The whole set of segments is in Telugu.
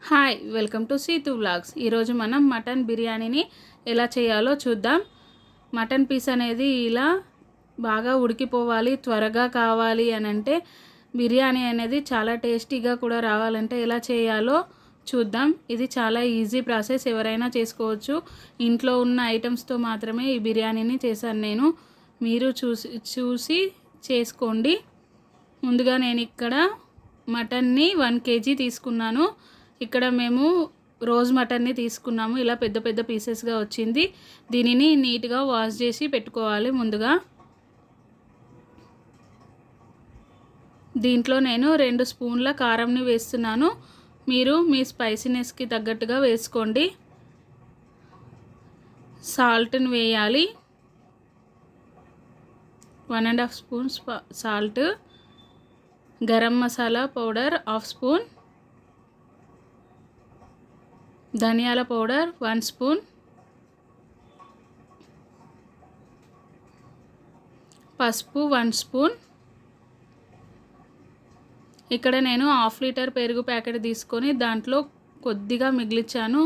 Hi welcome to Seethu vlogs. ఈరోజు మనం మటన్ బిర్యానీని ఎలా చేయాలో చూద్దాం. మటన్ పీస్ అనేది ఇలా బాగా ఉడికిపోవాలి, త్వరగా కావాలి అని అంటే బిర్యానీ అనేది చాలా టేస్టీగా కూడా రావాలంటే ఎలా చేయాలో చూద్దాం. ఇది చాలా ఈజీ ప్రాసెస్, ఎవరైనా చేసుకోవచ్చు. ఇంట్లో ఉన్న ఐటమ్స్తో మాత్రమే ఈ బిర్యానీని చేశాను నేను. మీరు చూసి చేసుకోండి. ముందుగా నేను ఇక్కడ మటన్ని 1 kg తీసుకున్నాను. ఇక్కడ మేము రోజ్ మటన్ని తీసుకున్నాము. ఇలా పెద్ద పెద్ద పీసెస్గా వచ్చింది. దీనిని నీట్గా వాష్ చేసి పెట్టుకోవాలి. ముందుగా దీంట్లో నేను 2 స్పూన్ల కారంని వేస్తున్నాను. మీరు మీ స్పైసీనెస్కి తగ్గట్టుగా వేసుకోండి. సాల్ట్ని వేయాలి, 1.5 spoons salt. Garam masala powder 1/2 spoon, ధనియాల పౌడర్ 1 స్పూన్, పసుపు 1 స్పూన్. ఇక్కడ నేను 1/2 లీటర్ పెరుగు ప్యాకెట్ తీసుకొని దాంట్లో కొద్దిగా మిగిలించాను,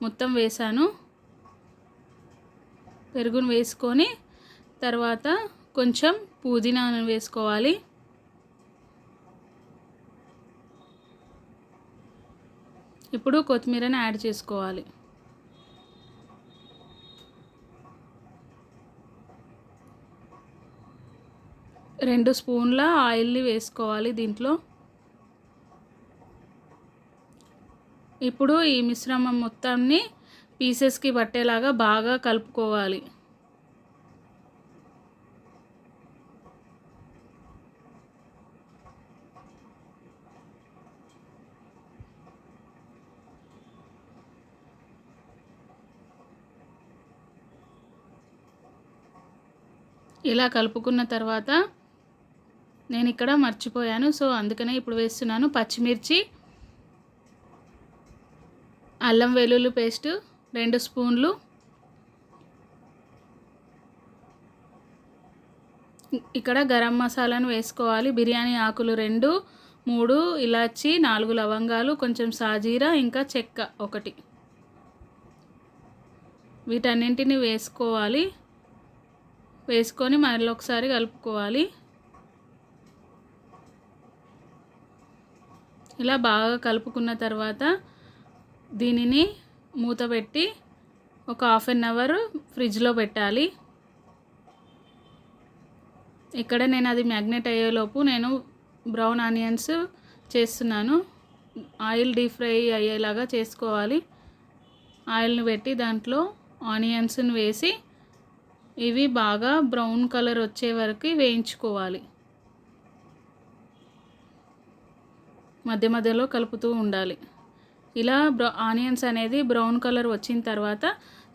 మొత్తం వేసాను. పెరుగును వేసుకొని తర్వాత కొంచెం పుదీనాను వేసుకోవాలి. ఇప్పుడు కొత్తిమీరని యాడ్ చేసుకోవాలి. రెండు స్పూన్ల ఆయిల్ని వేసుకోవాలి దీంట్లో. ఇప్పుడు ఈ మిశ్రమం మొత్తాన్ని పీసెస్కి పట్టేలాగా బాగా కలుపుకోవాలి. ఇలా కలుపుకున్న తర్వాత నేను ఇక్కడ మర్చిపోయాను, సో అందుకనే ఇప్పుడు వేస్తున్నాను. పచ్చిమిర్చి, అల్లం వెల్లుల్లి పేస్ట్ 2 స్పూన్లు, ఇక్కడ గరం మసాలాను వేసుకోవాలి. బిర్యానీ ఆకులు 2, 3 ఇలాచి, 4 లవంగాలు, కొంచెం సాజీరా, ఇంకా చెక్క 1. వీటన్నింటిని వేసుకోవాలి. వేసుకొని మళ్ళీ ఒకసారి కలుపుకోవాలి. ఇలా బాగా కలుపుకున్న తర్వాత దీనిని మూత పెట్టి ఒక 1/2 అవర్ ఫ్రిడ్జ్లో పెట్టాలి. ఇక్కడ నేను అది మ్యాగ్నెట్ అయ్యేలోపు నేను బ్రౌన్ ఆనియన్స్ చేస్తున్నాను. ఆయిల్ డీప్ ఫ్రై అయ్యేలాగా చేసుకోవాలి. ఆయిల్ని పెట్టి దాంట్లో ఆనియన్స్ని వేసి ఇవి బాగా బ్రౌన్ కలర్ వచ్చే వరకు వేయించుకోవాలి. మధ్య మధ్యలో కలుపుతూ ఉండాలి. ఇలా ఆనియన్స్ అనేది బ్రౌన్ కలర్ వచ్చిన తర్వాత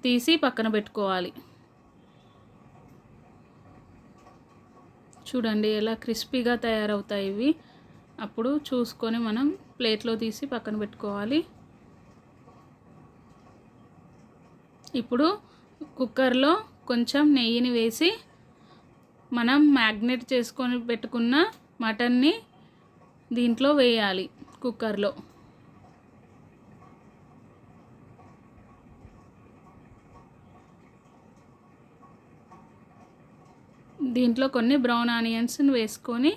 తీసి పక్కన పెట్టుకోవాలి. చూడండి ఎలా క్రిస్పీగా తయారవుతాయి ఇవి. అప్పుడు చూసుకొని మనం ప్లేట్లో తీసి పక్కన పెట్టుకోవాలి. ఇప్పుడు కుక్కర్లో కొంచెం నెయ్యిని వేసి మనం మ్యాగ్నేట్ చేసుకొని పెట్టుకున్న మటన్ని దీంట్లో వేయాలి. కుక్కర్లో దీంట్లో కొన్ని బ్రౌన్ ఆనియన్స్ని వేసుకొని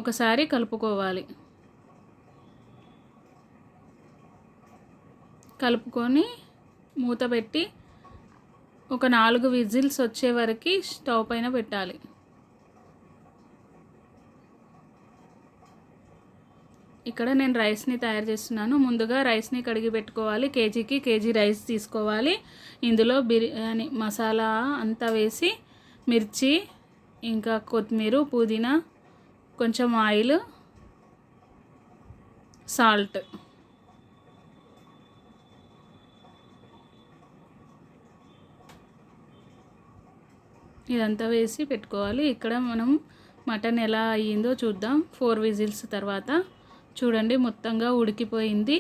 ఒకసారి కలుపుకోవాలి. కలుపుకొని మూత పెట్టి ఒక 4 విజిల్స్ వచ్చే వరకు స్టవ్ పైన పెట్టాలి. ఇక్కడ నేను రైస్ని తయారు చేస్తున్నాను. ముందుగా రైస్ని కడిగి పెట్టుకోవాలి. కేజీకి కేజీ రైస్ తీసుకోవాలి. ఇందులో బిర్యానీ మసాలా అంతా వేసి మిర్చి, ఇంకా కొత్తిమీర, పుదీనా, కొంచెం ఆయిల్, సాల్ట్, ఇదంతా వేసి పెట్టుకోవాలి. ఇక్కడ మనం మటన్ ఎలా అయ్యిందో చూద్దాం. 4 విజిల్స్ తర్వాత చూడండి మొత్తంగా ఉడికిపోయింది.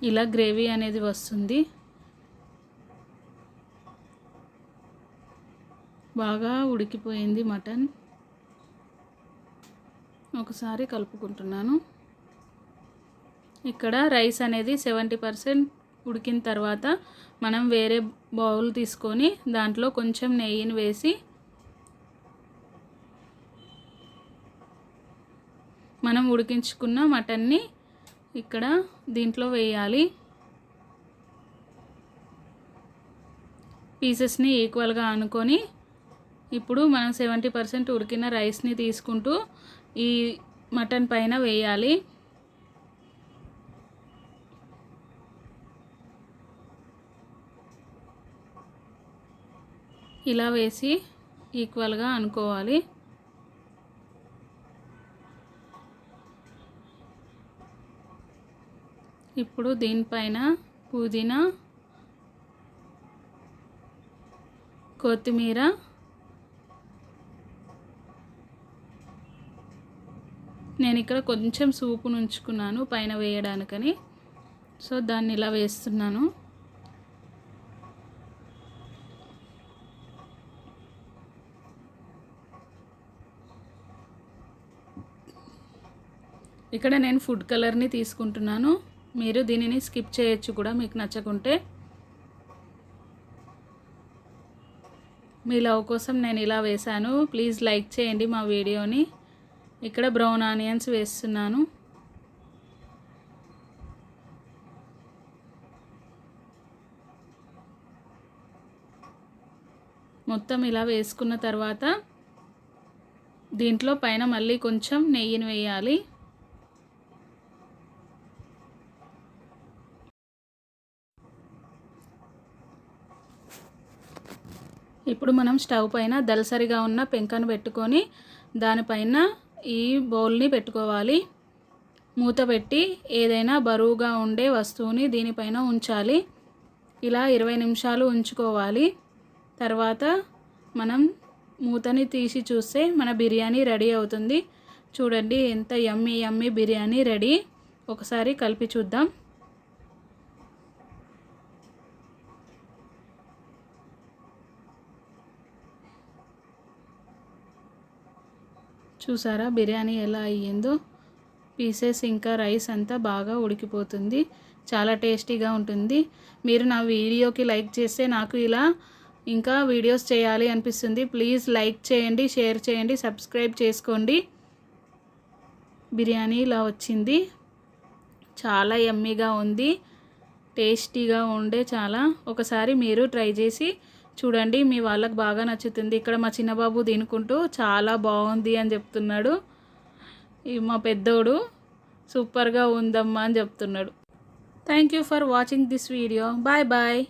ఇలా గ్రేవీ అనేది వస్తుంది. బాగా ఉడికిపోయింది మటన్. ఒకసారి కలుపుకుంటున్నాను. ఇక్కడ రైస్ అనేది 70% ఉడికిన తర్వాత మనం వేరే బౌల్ తీసుకొని దాంట్లో కొంచెం నెయ్యిని వేసి మనం ఉడికించుకున్న మటన్ని ఇక్కడ దీంట్లో వేయాలి. పీసెస్ని ఈక్వల్గా అనుకొని ఇప్పుడు మనం 70% ఉడికిన రైస్ని తీసుకుంటూ ఈ మటన్ పైన వేయాలి. ఇలా వేసి ఈక్వల్గా అనుకోవాలి. ఇప్పుడు దీనిపైన పుదీనా, కొత్తిమీర, నేను ఇక్కడ కొంచెం సూపును ఉంచుకున్నాను పైన వేయడానికని, సో దాన్ని ఇలా వేస్తున్నాను. ఇక్కడ నేను ఫుడ్ కలర్ని తీసుకుంటున్నాను. మీరు దీనిని స్కిప్ చేయొచ్చు కూడా మీకు నచ్చకుంటే. మీ లవ్ కోసం నేను ఇలా వేశాను. ప్లీజ్ లైక్ చేయండి మా వీడియోని. ఇక్కడ బ్రౌన్ ఆనియన్స్ వేస్తున్నాను. మొత్తం ఇలా వేసుకున్న తర్వాత దీంట్లో పైన మళ్ళీ కొంచెం నెయ్యిని వేయాలి. ఇప్పుడు మనం స్టవ్ పైన దలసరిగా ఉన్న పెంకను పెట్టుకొని దానిపైన ఈ బౌల్ని పెట్టుకోవాలి. మూత పెట్టి ఏదైనా బరువుగా ఉండే వస్తువుని దీనిపైన ఉంచాలి. ఇలా 20 నిమిషాలు ఉంచుకోవాలి. తర్వాత మనం మూతని తీసి చూస్తే మన బిర్యానీ రెడీ అవుతుంది. చూడండి ఎంత యమ్మీ యమ్మీ బిర్యానీ రెడీ. ఒకసారి కలిపి చూద్దాం. చూసారా బిర్యానీ ఎలా అయ్యిందో. పీసెస్ ఇంకా రైస్ అంతా బాగా ఉడికిపోతుంది. చాలా టేస్టీగా ఉంటుంది. మీరు నా వీడియోకి లైక్ చేస్తే నాకు ఇలా ఇంకా వీడియోస్ చేయాలి అనిపిస్తుంది. ప్లీజ్ లైక్ చేయండి, షేర్ చేయండి, సబ్స్క్రైబ్ చేసుకోండి. బిర్యానీ ఇలా వచ్చింది. చాలా యమ్మీగా ఉంది, టేస్టీగా ఉండే చాలా. ఒకసారి మీరు ట్రై చేసి చూడండి, మీ వాళ్ళకి బాగా నచ్చుతుంది. ఇక్కడ మా చిన్నబాబు తినుకుంటూ చాలా బాగుంది అని చెప్తున్నాడు. మా పెద్దోడు సూపర్గా ఉందమ్మా అని చెప్తున్నాడు. Thank you for watching this video. Bye bye.